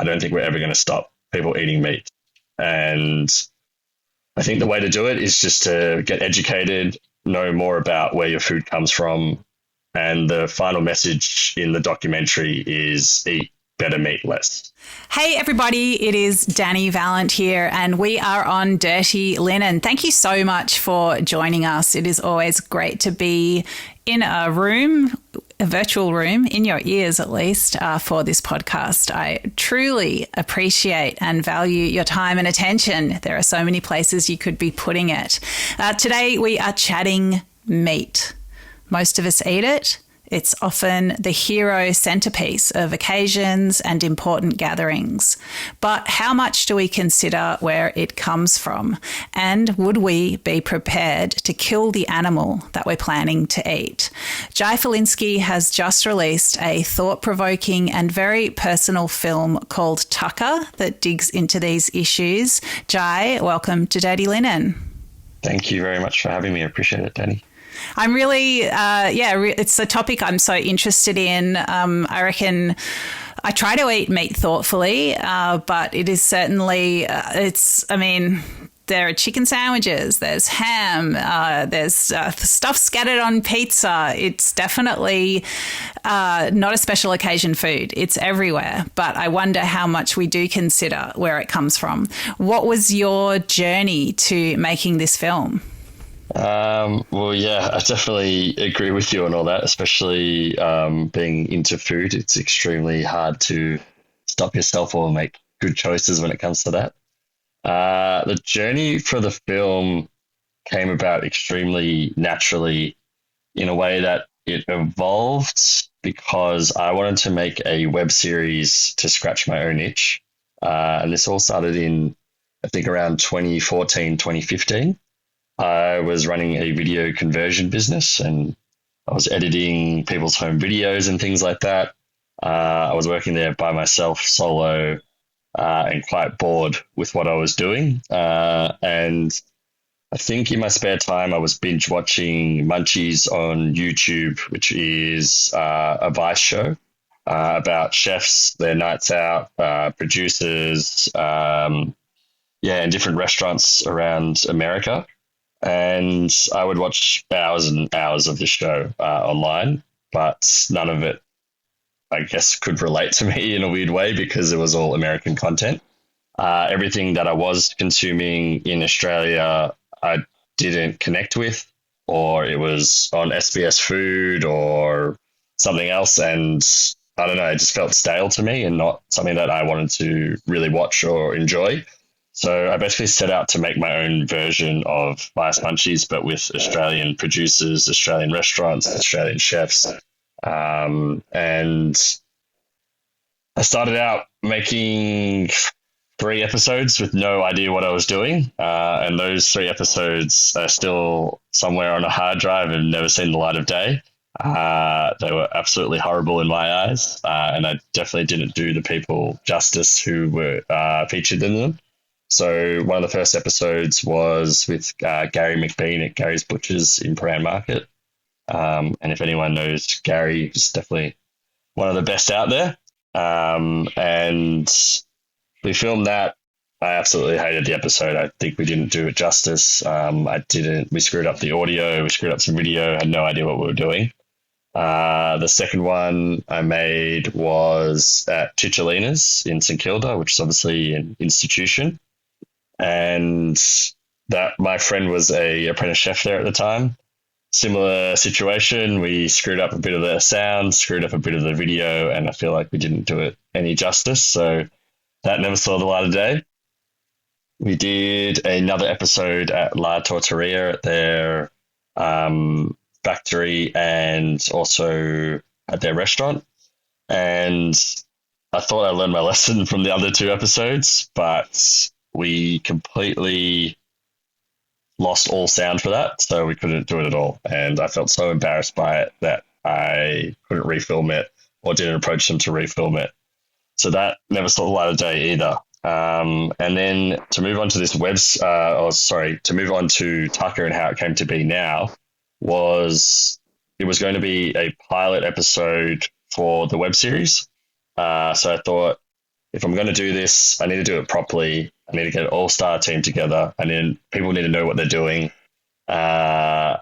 I don't think we're ever going to stop people eating meat. And I think the way to do it is just to get educated, know more about where your food comes from. And the final message in the documentary is eat better meat less. Hey everybody, it is Dani Valent here and we are on Dirty Linen. Thank you so much for joining us. It is always great to be in a room, a virtual room, in your ears at least, for this podcast. I truly appreciate and value your time and attention. There are so many places you could be putting it. Today we are chatting meat. Most of us eat it. It's often the hero centrepiece of occasions and important gatherings. But how much do we consider where it comes from? And would we be prepared to kill the animal that we're planning to eat? Jai Felinski has just released a thought-provoking and very personal film called Tucker that digs into these issues. Jai, welcome to Dirty Linen. Thank you very much for having me. I appreciate it, Dani. I'm really, it's a topic I'm so interested in. I reckon I try to eat meat thoughtfully, but it is certainly, there are chicken sandwiches, there's ham, there's stuff scattered on pizza. It's definitely not a special occasion food. It's everywhere. But I wonder how much we do consider where it comes from. What was your journey to making this film? Well, yeah, I definitely agree with you on all that, especially being into food. It's extremely hard to stop yourself or make good choices when it comes to that. The journey for the film came about extremely naturally in a way that it evolved because I wanted to make a web series to scratch my own itch. And this all started in, I think, around 2014, 2015. I was running a video conversion business and I was editing people's home videos and things like that. I was working there by myself, solo, and quite bored with what I was doing. And I think in my spare time, I was binge watching Munchies on YouTube, which is a Vice show about chefs, their nights out, producers, and different restaurants around America. And I would watch hours and hours of the show online, but none of it, I guess, could relate to me in a weird way because it was all American content. Everything that I was consuming in Australia, I didn't connect with, or it was on SBS Food or something else. And I don't know, it just felt stale to me and not something that I wanted to really watch or enjoy. So I basically set out to make my own version of Vice Munchies, but with Australian producers, Australian restaurants, Australian chefs. And I started out making 3 episodes with no idea what I was doing. And those 3 episodes are still somewhere on a hard drive and never seen the light of day. They were absolutely horrible in my eyes. And I definitely didn't do the people justice who were featured in them. So one of the first episodes was with Gary McBean at Gary's Butchers in Prahran Market. And if anyone knows Gary, he's definitely one of the best out there. And we filmed that. I absolutely hated the episode. I think we didn't do it justice. We screwed up the audio, we screwed up some video, had no idea what we were doing. The second one I made was at Chicholina's in St Kilda, which is obviously an institution. And that my friend was a apprentice chef there at the time. Similar situation. We screwed up a bit of the sound, screwed up a bit of the video, and I feel like we didn't do it any justice. So that never saw the light of day. We did another episode at La Torteria at their factory and also at their restaurant. And I thought I learned my lesson from the other 2 episodes, but we completely lost all sound for that, so we couldn't do it at all. And I felt so embarrassed by it that I couldn't refilm it or didn't approach them to refilm it. So that never saw the light of day either. And then to move on to to move on to Tucker and how it came to be now, it was going to be a pilot episode for the web series. So I thought if I'm going to do this, I need to do it properly. I need to get an all-star team together. And then people need to know what they're doing. And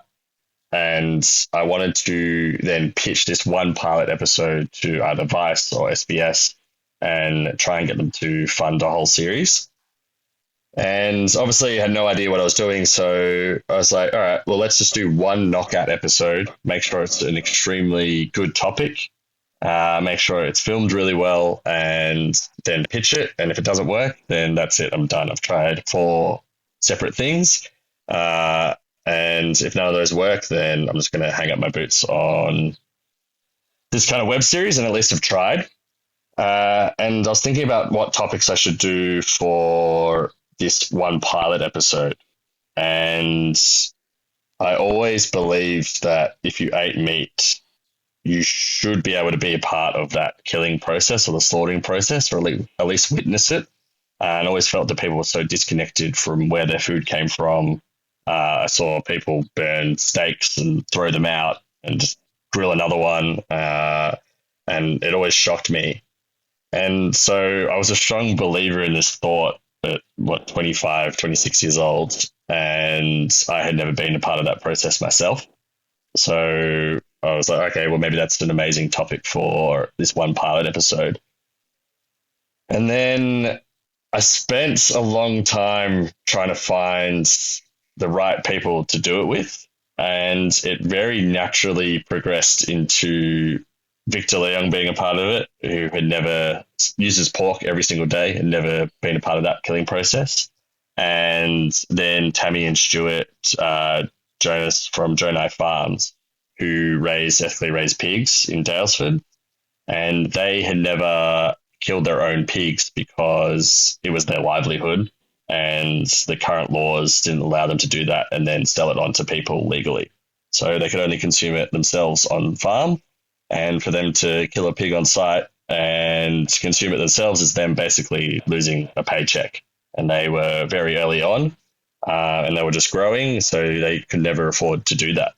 I wanted to then pitch this one pilot episode to either Vice or SBS and try and get them to fund a whole series. And obviously I had no idea what I was doing. So I was like, all right, well, let's just do one knockout episode, make sure it's an extremely good topic, make sure it's filmed really well, and then pitch it. And if it doesn't work, then that's it. I'm done. I've tried 4 separate things. And if none of those work, then I'm just going to hang up my boots on this kind of web series, and at least I've tried. And I was thinking about what topics I should do for this one pilot episode. And I always believed that if you ate meat, you should be able to be a part of that killing process or the slaughtering process, or at least witness it. And I always felt that people were so disconnected from where their food came from. I saw people burn steaks and throw them out and just grill another one. And it always shocked me. And so I was a strong believer in this thought at 25, 26 years old. And I had never been a part of that process myself. So I was like, okay, well, maybe that's an amazing topic for this one pilot episode. And then I spent a long time trying to find the right people to do it with. And it very naturally progressed into Victor Leung being a part of it, who had never uses pork every single day and never been a part of that killing process. And then Tammy and Stuart Jonas from Jonai Farms, who ethically raised pigs in Dalesford. And they had never killed their own pigs because it was their livelihood. And the current laws didn't allow them to do that and then sell it on to people legally. So they could only consume it themselves on farm. And for them to kill a pig on site and consume it themselves is them basically losing a paycheck. And they were very early on, and they were just growing, so they could never afford to do that.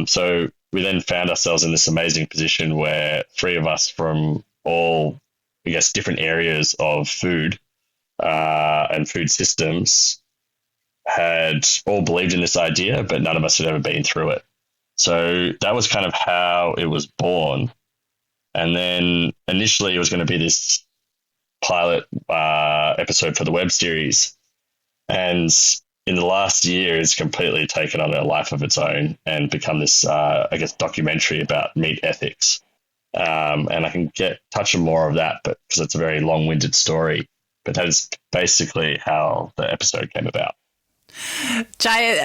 So we then found ourselves in this amazing position where 3 of us from all, I guess, different areas of food and food systems had all believed in this idea, but none of us had ever been through it. So that was kind of how it was born. And then initially it was going to be this pilot episode for the web series. And in the last year, it's completely taken on a life of its own and become this, I guess, documentary about meat ethics. And I can touch on more of that, but because it's a very long-winded story. But that is basically how the episode came about. Jay,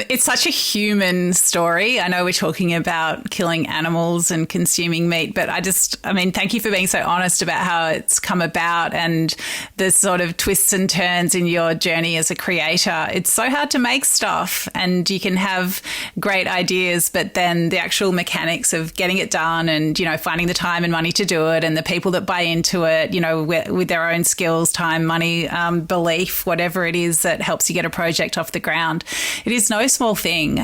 it's such a human story. I know we're talking about killing animals and consuming meat, but thank you for being so honest about how it's come about and the sort of twists and turns in your journey as a creator. It's so hard to make stuff, and you can have great ideas, but then the actual mechanics of getting it done and, finding the time and money to do it, and the people that buy into it, with their own skills, time, money, belief, whatever it is that helps you get a project off the ground. It is no small thing.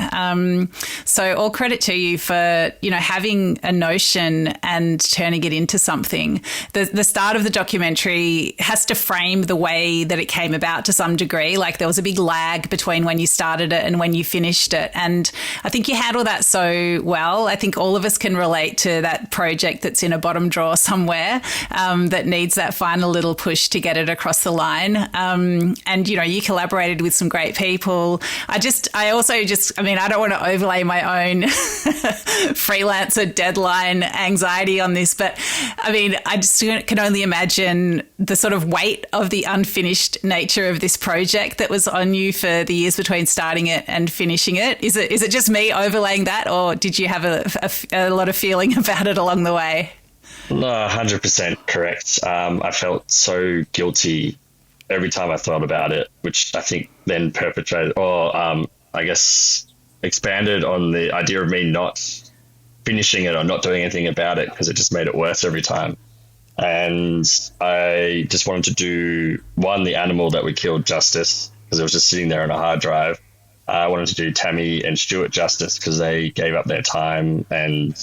So all credit to you for, having a notion and turning it into something. The start of the documentary has to frame the way that it came about to some degree. Like there was a big lag between when you started it and when you finished it. And I think you handle that so well. I think all of us can relate to that project that's in a bottom drawer somewhere that needs that final little push to get it across the line. And, you collaborated with some great people. I don't want to overlay my own freelancer deadline anxiety on this, but I just can only imagine the sort of weight of the unfinished nature of this project that was on you for the years between starting it and finishing it. Is it just me overlaying that, or did you have a lot of feeling about it along the way? No, 100% correct. I felt so guilty every time I thought about it, which I think then expanded on the idea of me not finishing it or not doing anything about it, because it just made it worse every time. And I just wanted to do, one, the animal that we killed justice, because it was just sitting there on a hard drive. I wanted to do Tammy and Stuart justice, because they gave up their time and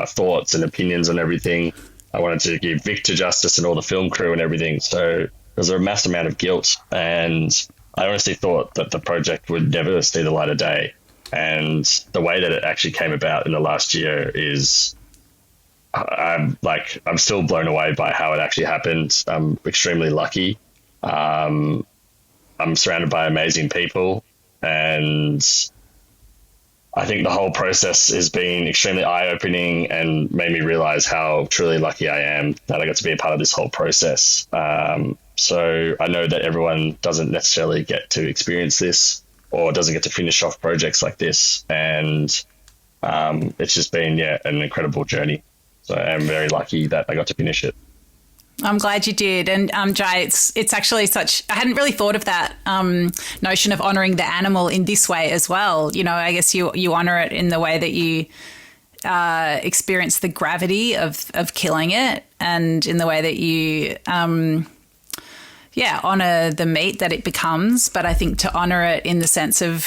thoughts and opinions on everything. I wanted to give Victor justice and all the film crew and everything. So there's a mass amount of guilt. And I honestly thought that the project would never see the light of day. And the way that it actually came about in the last year is I'm still blown away by how it actually happened. I'm extremely lucky. I'm surrounded by amazing people, and I think the whole process has been extremely eye-opening and made me realize how truly lucky I am that I got to be a part of this whole process. So I know that everyone doesn't necessarily get to experience this or doesn't get to finish off projects like this. And it's just been, an incredible journey. So I'm very lucky that I got to finish it. I'm glad you did. And Jay, it's actually I hadn't really thought of that notion of honouring the animal in this way as well. You know, I guess you honour it in the way that you experience the gravity of killing it, and in the way that you honour the meat that it becomes. But I think to honour it in the sense of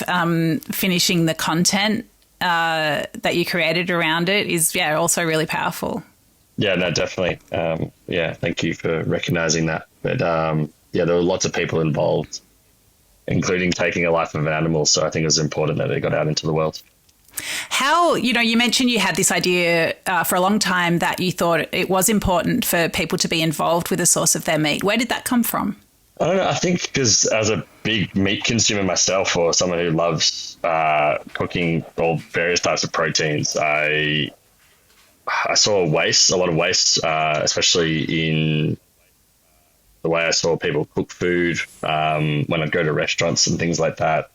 finishing the content that you created around it is also really powerful. Yeah, no, definitely. Thank you for recognizing that. But there were lots of people involved, including taking a life of an animal. So I think it was important that it got out into the world. How, you mentioned you had this idea for a long time that you thought it was important for people to be involved with the source of their meat. Where did that come from? I don't know. I think because as a big meat consumer myself, or someone who loves cooking all various types of proteins, I saw a lot of waste, especially in the way I saw people cook food when I'd go to restaurants and things like that.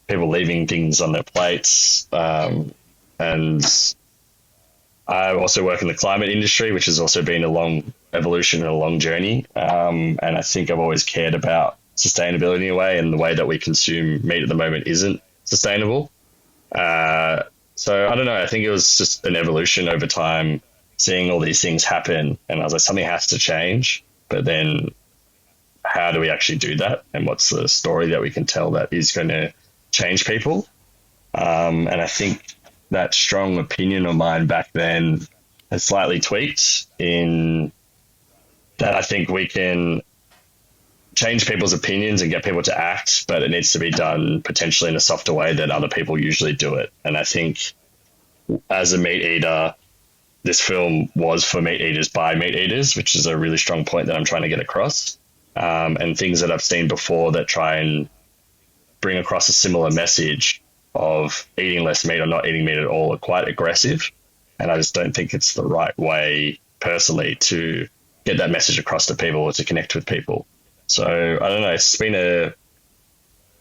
People leaving things on their plates. And I also work in the climate industry, which has also been a long evolution and a long journey. And I think I've always cared about sustainability in a way, and the way that we consume meat at the moment isn't sustainable. So I don't know. I think it was just an evolution over time, seeing all these things happen. And I was like, something has to change. But then how do we actually do that? And what's the story that we can tell that is going to change people? And I think that strong opinion of mine back then has slightly tweaked in that I think we can change people's opinions and get people to act, but it needs to be done potentially in a softer way than other people usually do it. And I think as a meat eater, this film was for meat eaters by meat eaters, which is a really strong point that I'm trying to get across. And things that I've seen before that try and bring across a similar message of eating less meat or not eating meat at all are quite aggressive. And I just don't think it's the right way personally to get that message across to people or to connect with people. So I don't know, it's been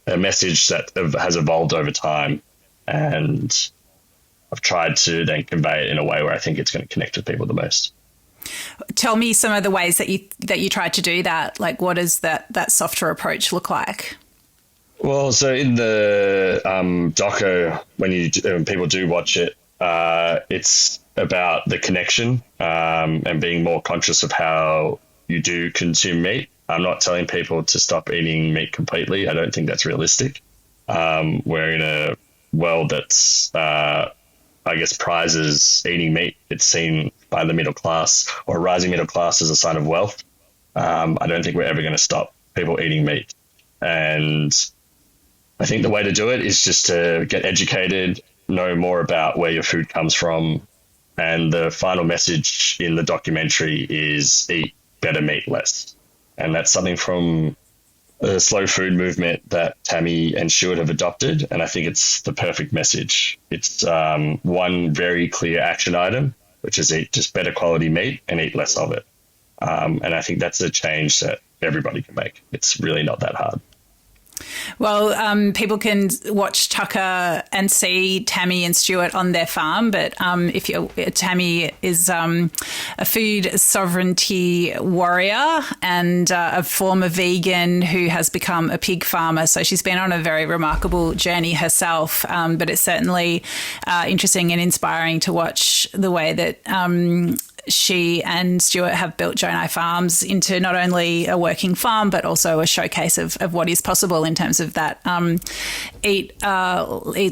a message that has evolved over time, and I've tried to then convey it in a way where I think it's going to connect with people the most. Tell me some of the ways that you tried to do that. Like, what does that softer approach look like? Well, so in the doco, when people do watch it, it's about the connection and being more conscious of how you do consume meat. I'm not telling people to stop eating meat completely. I don't think that's realistic. We're in a world that's, prizes eating meat. It's seen by the middle class or rising middle class as a sign of wealth. I don't think we're ever going to stop people eating meat. And I think the way to do it is just to get educated, know more about where your food comes from. And the final message in the documentary is eat better meat less. And that's something from the slow food movement that Tammy and Stuart have adopted. And I think it's the perfect message. It's one very clear action item, which is eat just better quality meat and eat less of it. And I think that's a change that everybody can make. It's really not that hard. Well, people can watch Tucker and see Tammy and Stuart on their farm, but Tammy is a food sovereignty warrior and a former vegan who has become a pig farmer. So she's been on a very remarkable journey herself, but it's certainly interesting and inspiring to watch the way that she and Stuart have built Jonai Farms into not only a working farm, but also a showcase of what is possible in terms of that eat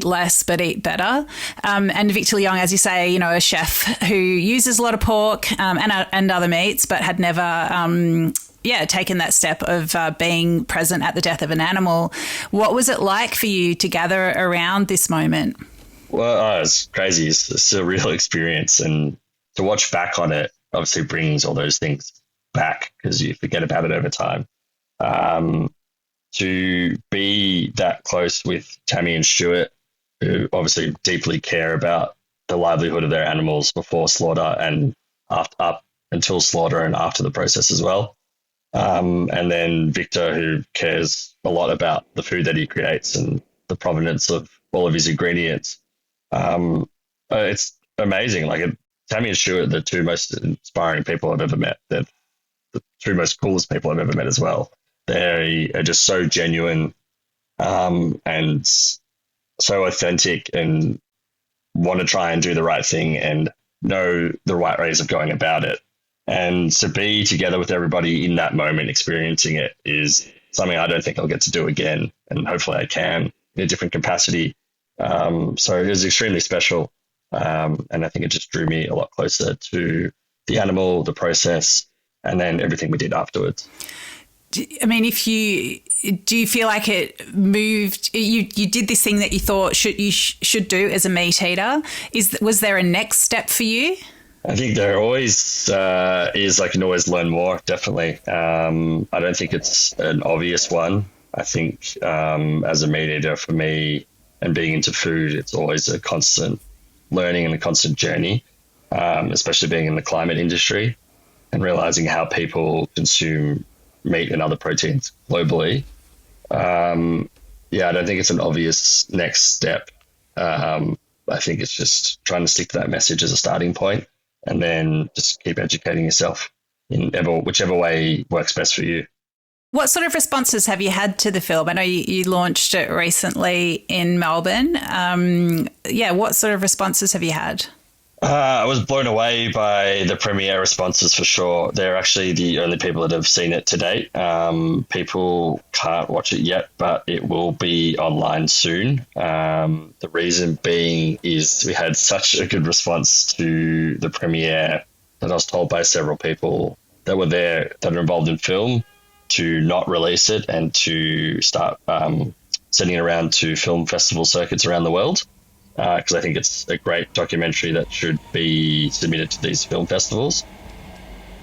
less, but eat better. And Victor Young, as you say, you know, a chef who uses a lot of pork and other meats, but had never taken that step of being present at the death of an animal. What was it like for you to gather around this moment? Well, it's crazy. It's a surreal experience. And to watch back on it obviously brings all those things back because you forget about it over time. To be that close with Tammy and Stuart, who obviously deeply care about the livelihood of their animals before slaughter and up until slaughter and after the process as well. And then Victor, who cares a lot about the food that he creates and the provenance of all of his ingredients. It's amazing. Tammy and Stuart, the two most inspiring people I've ever met. They're the two most coolest people I've ever met as well. They are just so genuine and so authentic and want to try and do the right thing and know the right ways of going about it. And to be together with everybody in that moment, experiencing it, is something I don't think I'll get to do again. And hopefully I can in a different capacity. So it was extremely special. And I think it just drew me a lot closer to the animal, the process, and then everything we did afterwards. I mean, do you feel like it moved? You did this thing that you thought you should do as a meat eater. Was there a next step for you? I think there always is. I can always learn more, definitely. I don't think it's an obvious one. I think as a meat eater, for me, and being into food, it's always a constant learning and a constant journey, especially being in the climate industry and realizing how people consume meat and other proteins globally. I don't think it's an obvious next step. I think it's just trying to stick to that message as a starting point, and then just keep educating yourself in whichever way works best for you. What sort of responses have you had to the film? I know you launched it recently in Melbourne. What sort of responses have you had? I was blown away by the premiere responses for sure. They're actually the only people that have seen it to date. People can't watch it yet, but it will be online soon. The reason being is we had such a good response to the premiere that I was told by several people that were there that are involved in film to not release it and to start sending it around to film festival circuits around the world. Because I think it's a great documentary that should be submitted to these film festivals.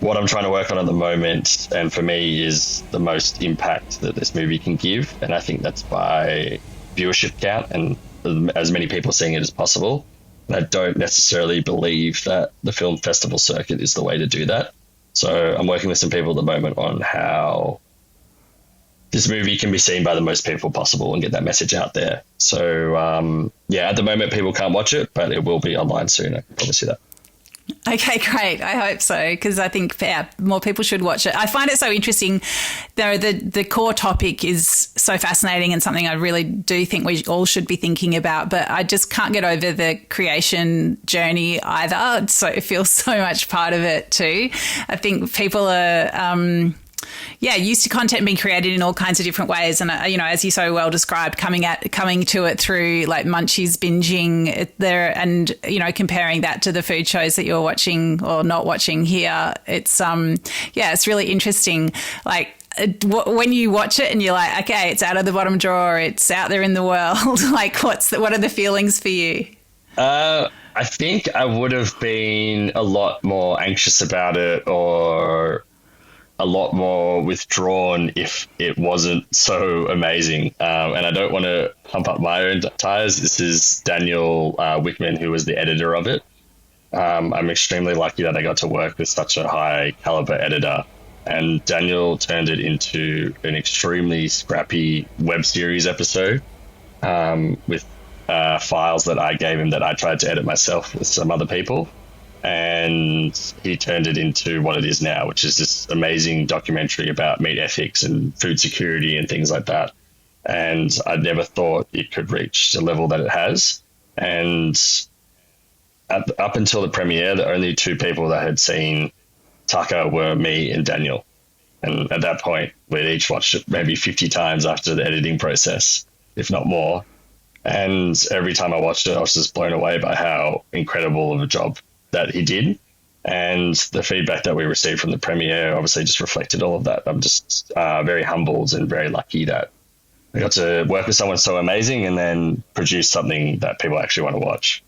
What I'm trying to work on at the moment, and for me, is the most impact that this movie can give. And I think that's by viewership count and as many people seeing it as possible. And I don't necessarily believe that the film festival circuit is the way to do that. So I'm working with some people at the moment on how this movie can be seen by the most people possible and get that message out there. So, at the moment, people can't watch it, but it will be online soon. I can promise you that. Okay, great. I hope so, because I think more people should watch it. I find it so interesting, though. The core topic is so fascinating and something I really do think we all should be thinking about, but I just can't get over the creation journey either. So it feels so much part of it too. I think people are used to content being created in all kinds of different ways. And, as you so well described, coming to it through like munchies, binging there and, comparing that to the food shows that you're watching or not watching here. It's, it's really interesting. Like, when you watch it and you're like, okay, it's out of the bottom drawer, it's out there in the world. Like, what are the feelings for you? I think I would have been a lot more anxious about it or a lot more withdrawn if it wasn't so amazing. And I don't want to pump up my own tires. This is Daniel Wickman, who was the editor of it. I'm extremely lucky that I got to work with such a high caliber editor. And Daniel turned it into an extremely scrappy web series episode with files that I gave him that I tried to edit myself with some other people. And he turned it into what it is now, which is this amazing documentary about meat ethics and food security and things like that. And I never thought it could reach the level that it has. And up until the premiere, the only two people that had seen Tucker were me and Daniel. And at that point, we'd each watched it maybe 50 times after the editing process, if not more. And every time I watched it, I was just blown away by how incredible of a job that he did. And the feedback that we received from the premiere obviously just reflected all of that. I'm just very humbled and very lucky that I got to work with someone so amazing and then produce something that people actually want to watch.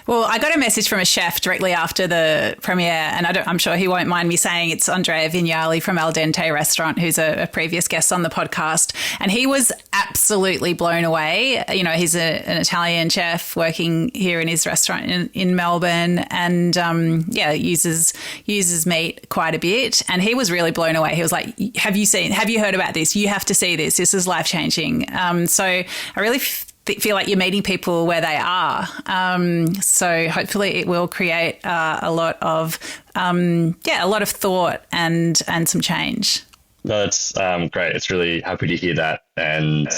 Well, I got a message from a chef directly after the premiere, and I'm sure he won't mind me saying it's Andrea Vignali from Al Dente Restaurant, who's a previous guest on the podcast, and he was absolutely blown away. You know, he's an Italian chef working here in his restaurant in Melbourne, and uses meat quite a bit, and he was really blown away. He was like, have you heard about this? You have to see this. This is life-changing. So I really feel like you're meeting people where they are. So hopefully it will create a lot of thought and some change. No, that's great. It's really happy to hear that. And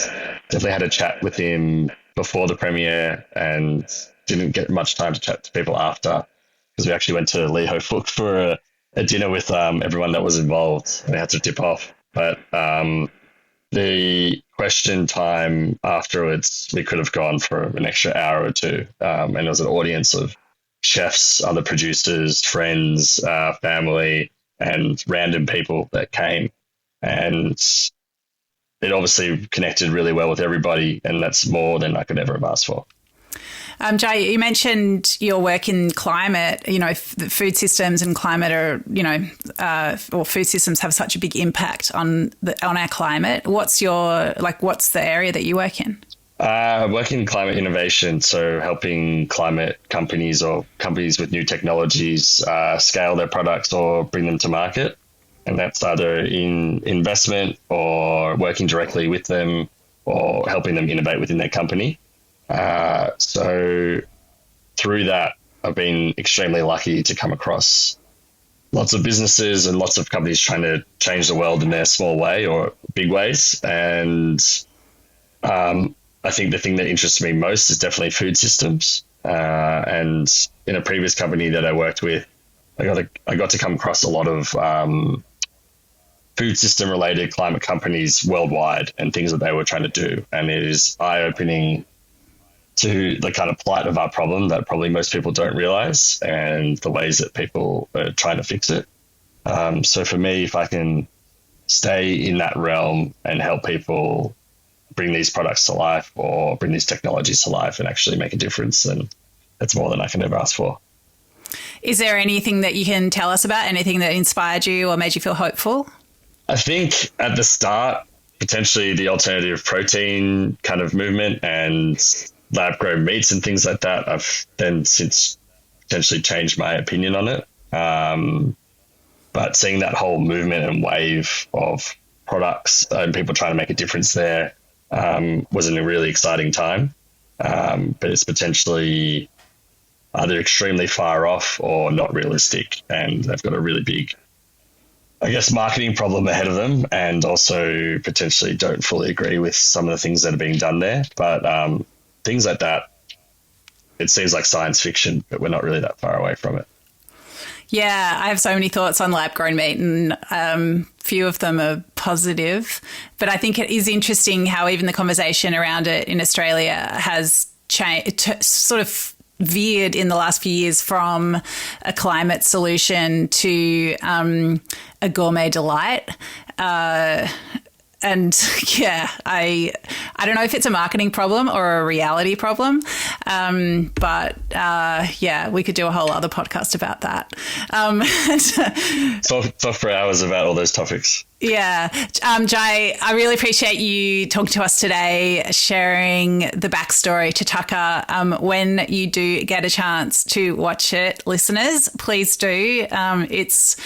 definitely had a chat with him before the premiere and didn't get much time to chat to people after, because we actually went to Leho Fook for a dinner with everyone that was involved, and we had to tip off. But the question time afterwards, we could have gone for an extra hour or two. And it was an audience of chefs, other producers, friends, family, and random people that came. And it obviously connected really well with everybody. And that's more than I could ever have asked for. Jay, you mentioned your work in climate. You know, food systems and climate are, or food systems have such a big impact on our climate. What's the area that you work in? Working in climate innovation, so helping climate companies or companies with new technologies scale their products or bring them to market. And that's either in investment or working directly with them or helping them innovate within their company. So through that, I've been extremely lucky to come across lots of businesses and lots of companies trying to change the world in their small way or big ways. And I think the thing that interests me most is definitely food systems. And in a previous company that I worked with, I got to come across a lot of food system related climate companies worldwide and things that they were trying to do. And it is eye-opening to the kind of plight of our problem that probably most people don't realize and the ways that people are trying to fix it. So for me, if I can stay in that realm and help people bring these products to life or bring these technologies to life and actually make a difference, then that's more than I can ever ask for. Is there anything that you can tell us about, anything that inspired you or made you feel hopeful? I think at the start, potentially the alternative protein kind of movement and lab-grown meats and things like that. I've then since potentially changed my opinion on it. But seeing that whole movement and wave of products and people trying to make a difference there was a really exciting time. But it's potentially either extremely far off or not realistic. And they've got a really big, I guess, marketing problem ahead of them, and also potentially don't fully agree with some of the things that are being done there. But things like that, it seems like science fiction, but we're not really that far away from it. Yeah, I have so many thoughts on lab-grown meat, and few of them are positive. But I think it is interesting how even the conversation around it in Australia has changed, sort of veered in the last few years from a climate solution to a gourmet delight. And yeah, I don't know if it's a marketing problem or a reality problem, but we could do a whole other podcast about that. Talk for hours about all those topics. Yeah. Jai, I really appreciate you talking to us today, sharing the backstory to Tucker. When you do get a chance to watch it, listeners, please do. It's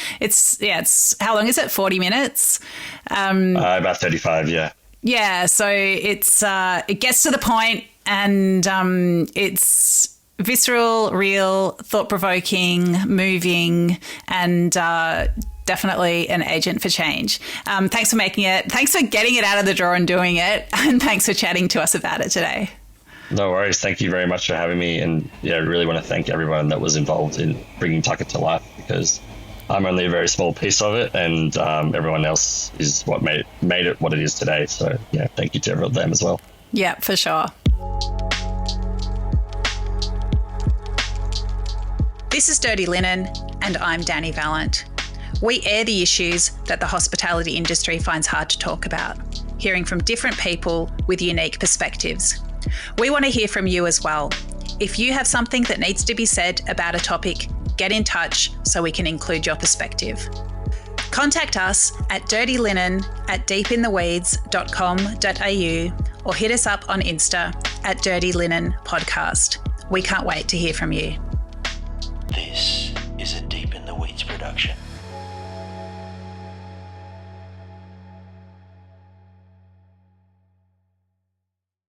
how long is it? 40 minutes? About 35, yeah. Yeah. So it gets to the point, and it's visceral, real, thought-provoking, moving, and definitely an agent for change. Thanks for making it. Thanks for getting it out of the drawer and doing it. And thanks for chatting to us about it today. No worries. Thank you very much for having me. And yeah, I really want to thank everyone that was involved in bringing Tucker to life, because I'm only a very small piece of it, and everyone else is what made it what it is today. So yeah, thank you to everyone them as well. Yeah, for sure. This is Dirty Linen, and I'm Dani Valent. We air the issues that the hospitality industry finds hard to talk about, hearing from different people with unique perspectives. We want to hear from you as well. If you have something that needs to be said about a topic, get in touch so we can include your perspective. Contact us at dirtylinen@deepintheweeds.com.au or hit us up on Insta at Dirty Linen Podcast. We can't wait to hear from you. This is a Deep in the Weeds production.